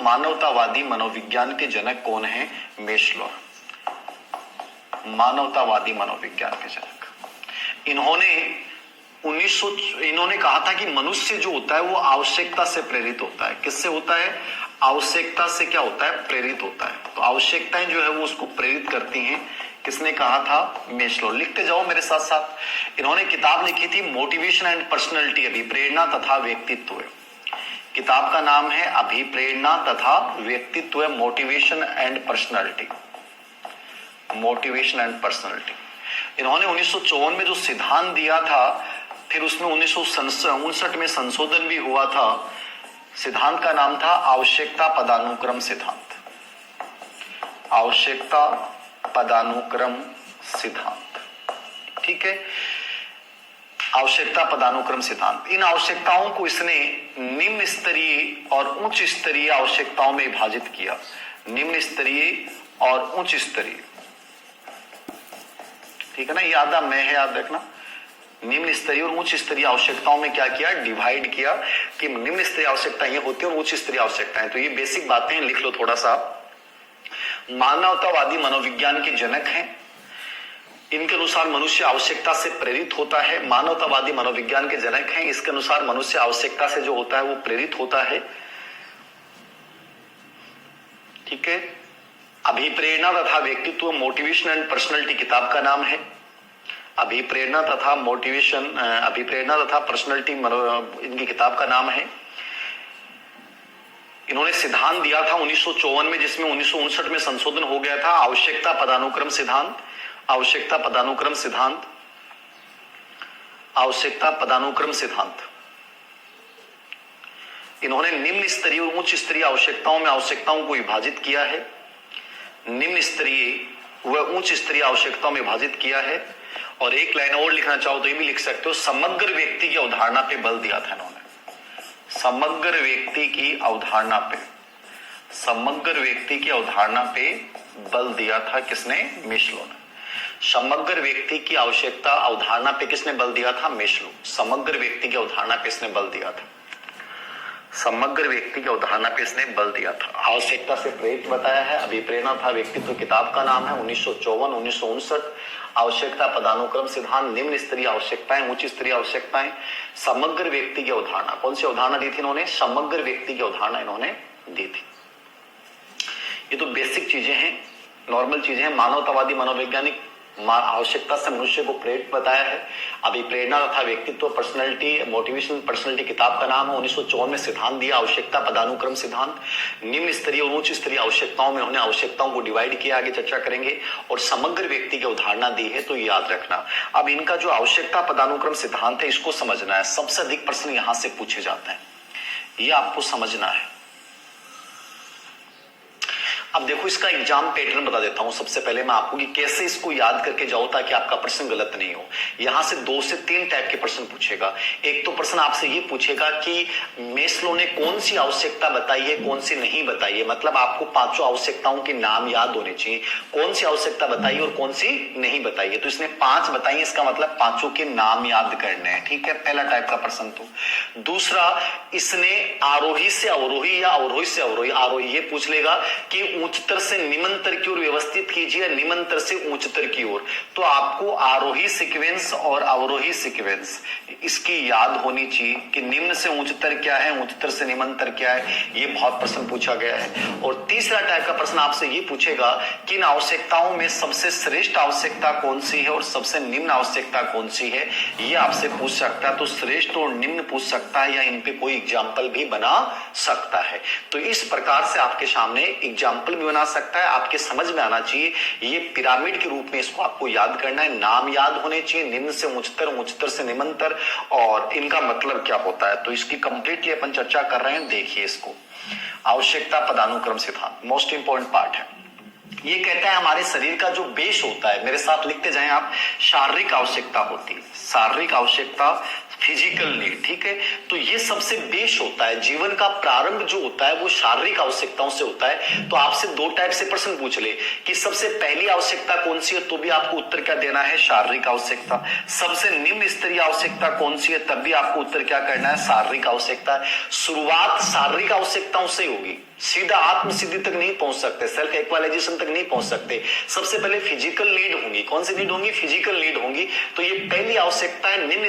मानवतावादी मनोविज्ञान के जनक कौन है? मेस्लो। मानवतावादी मनोविज्ञान के जनक। इन्होंने कहा था कि मनुष्य जो होता है वो आवश्यकता से प्रेरित होता है। किससे होता है? आवश्यकता से क्या होता है? प्रेरित होता है। तो आवश्यकताएं जो है वो उसको प्रेरित करती हैं। किसने कहा था? मेस्लो। लिखते जाओ मेरे साथ साथ। इन्होंने किताब लिखी थी मोटिवेशन एंड पर्सनैलिटी, अभिप्रेरणा तथा व्यक्तित्व। किताब का नाम है अभिप्रेरणा तथा व्यक्तित्व, motivation and personality. Motivation and personality. इन्होंने 1954 में जो सिद्धांत दिया था, फिर उसमें 1959 में संशोधन भी हुआ था। सिद्धांत का नाम था आवश्यकता पदानुक्रम सिद्धांत। आवश्यकता पदानुक्रम सिद्धांत, ठीक है। आवश्यकता पदानुक्रम सिद्धांत। इन आवश्यकताओं को इसने निम्न स्तरीय और उच्च स्तरीय आवश्यकताओं में विभाजित किया। निम्न स्तरीय और उच्च स्तरीय, ठीक है ना। याद मैं है, याद रखना। निम्न स्तरीय और उच्च स्तरीय आवश्यकताओं में क्या किया? डिवाइड किया कि निम्न स्तरीय आवश्यकताएं ये होती है और उच्च स्तरीय आवश्यकताएं। तो ये बेसिक बातें लिख लो थोड़ा सा। मानवतावादी मनोविज्ञान के जनक हैं। इनके अनुसार मनुष्य आवश्यकता से प्रेरित होता है। मानवतावादी मनोविज्ञान के जनक हैं। इसके अनुसार मनुष्य आवश्यकता से जो होता है वो प्रेरित होता है, ठीक है। अभिप्रेरणा तथा व्यक्तित्व, मोटिवेशन एंड पर्सनैलिटी किताब का नाम है। अभिप्रेरणा तथा मोटिवेशन, अभिप्रेरणा तथा पर्सनैलिटी इनकी किताब का नाम है। इन्होंने सिद्धांत दिया था 1954 में, जिसमें 1959 में संशोधन हो गया था। आवश्यकता पदानुक्रम सिद्धांत। आवश्यकता पदानुक्रम सिद्धांत। आवश्यकता पदानुक्रम सिद्धांत। इन्होंने निम्न स्तरीय और उच्च स्तरीय आवश्यकताओं में आवश्यकताओं को विभाजित किया है। निम्न स्तरीय व उच्च स्तरीय आवश्यकताओं में विभाजित किया है। और एक लाइन और लिखना चाहो तो ये भी लिख सकते हो। समग्र व्यक्ति की अवधारणा पे बल दिया था इन्होंने। समग्र व्यक्ति की अवधारणा पे, समग्र व्यक्ति की अवधारणा पे बल दिया था किसने? मेस्लो ने। समग्र व्यक्ति की आवश्यकता अवधारणा पे किसने बल दिया था? मेस्लो। समग्र व्यक्ति की अवधारणा पे इसने बल दिया था। समग्र व्यक्ति की अवधारणा पे इसने बल दिया था। आवश्यकता से प्रेरित बताया है। अभिप्रेरणा था व्यक्तित्व किताब का नाम है। 1954 1959। आवश्यकता पदानुक्रम सिद्धांत, निम्न स्तरीय आवश्यकताएं, उच्च स्तरीय आवश्यकताएं। समग्र व्यक्ति की अवधारणा, कौन सी अवधारणा दी थी इन्होंने? समग्र व्यक्ति की अवधारणा इन्होंने दी थी। ये तो बेसिक चीजें हैं, नॉर्मल चीजें हैं। मानवतावादी मनोवैज्ञानिक आवश्यकता से मनुष्य को प्रेरित बताया है। अभिप्रेरणा तथा व्यक्तित्व, पर्सनैलिटी, मोटिवेशन पर्सनैलिटी किताब का नाम है। 1954 में सिद्धांत दिया आवश्यकता पदानुक्रम सिद्धांत। निम्न स्तरीय और उच्च स्तरीय आवश्यकताओं में उन्होंने आवश्यकताओं को डिवाइड किया, आगे चर्चा करेंगे। और समग्र व्यक्ति की अवधारणा दी है, तो याद रखना। अब इनका जो आवश्यकता पदानुक्रम सिद्धांत है इसको समझना है। सबसे अधिक प्रश्न यहां से पूछे जाते हैं, ये आपको समझना है। अब देखो इसका एग्जाम पैटर्न बता देता हूं सबसे पहले मैं आपको कि कैसे इसको याद करके जाओ ताकि आपका प्रश्न गलत नहीं हो। यहां से 2 से 3 टाइप के प्रश्न पूछेगा। एक तो प्रश्न आपसे ये पूछेगा कि मेस्लो ने कौन सी आवश्यकता बताई है, कौन सी नहीं बताई है। मतलब आपको 5 आवश्यकताओं के नाम याद होने चाहिए, कौन सी आवश्यकता बताई है और कौन सी नहीं बताई है। तो इसने 5 बताई, इसका मतलब 5 के नाम याद करने हैं, ठीक है। पहला टाइप का प्रश्न। तो दूसरा, इसने आरोही से अवरोही या अवरोही से अवरोही, आरोही ये पूछ लेगा कि उच्चतर से निम्नतर की ओर व्यवस्थित कीजिए, निम्नतर से उच्चतर की ओर। तो आपको आरोही सीक्वेंस और अवरोही सीक्वेंस इसकी याद होनी चाहिए कि निम्न से उच्चतर क्या है, उच्चतर से निम्नतर क्या है। ये बहुत प्रश्न पूछा गया है। और तीसरा टाइप का प्रश्न आपसे ये पूछेगा कि इन आवश्यकताओं में सबसे श्रेष्ठ आवश्यकता कौन सी है और सबसे निम्न आवश्यकता कौन सी है। ये आपसे पूछ सकता है। तो श्रेष्ठ और निम्न पूछ सकता है या इन पे कोई एग्जाम्पल भी बना सकता है। तो इस प्रकार से आपके सामने एग्जाम्पल भी बना सकता है। आपके समझ में आना चाहिए। ये पिरामिड के रूप में इसको आपको याद करना है। नाम याद होने चाहिए, निम्न से उच्चतर, उच्चतर से निम्नतर, और इनका मतलब क्या होता है। तो इसकी कंप्लीटली अपन चर्चा कर रहे हैं। देखिए इसको, आवश्यकता पदानुक्रम सिद्धांत मोस्ट इंपॉर्टेंट पार्ट है। ये कहता है हमारे शरीर का जो बेस होता है, मेरे साथ लिखते जाएं आप, शारीरिक आवश्यकता होती है। शारीरिक आवश्यकता फिजिकल नीड, ठीक है। तो ये सबसे बेस होता है, जीवन का प्रारंभ जो होता है वो शारीरिक आवश्यकताओं से होता है। तो आपसे दो टाइप से प्रश्न पूछ ले कि सबसे पहली आवश्यकता कौन सी है, तो भी आपको उत्तर क्या देना है, शारीरिक आवश्यकता। सबसे निम्न स्तरीय आवश्यकता कौन सी है, तब भी आपको उत्तर क्या करना है, शारीरिक आवश्यकता। शुरुआत शारीरिक आवश्यकताओं से होगी, सीधा आत्म सिद्धि तक नहीं पहुंच सकते, सेल्फ एक्वालाइजेशन तक नहीं पहुंच सकते। सबसे पहले फिजिकल नीड होंगी, कौन सी नीड होंगी, फिजिकल नीड होंगी। तो ये पहली आवश्यकता है, निम्न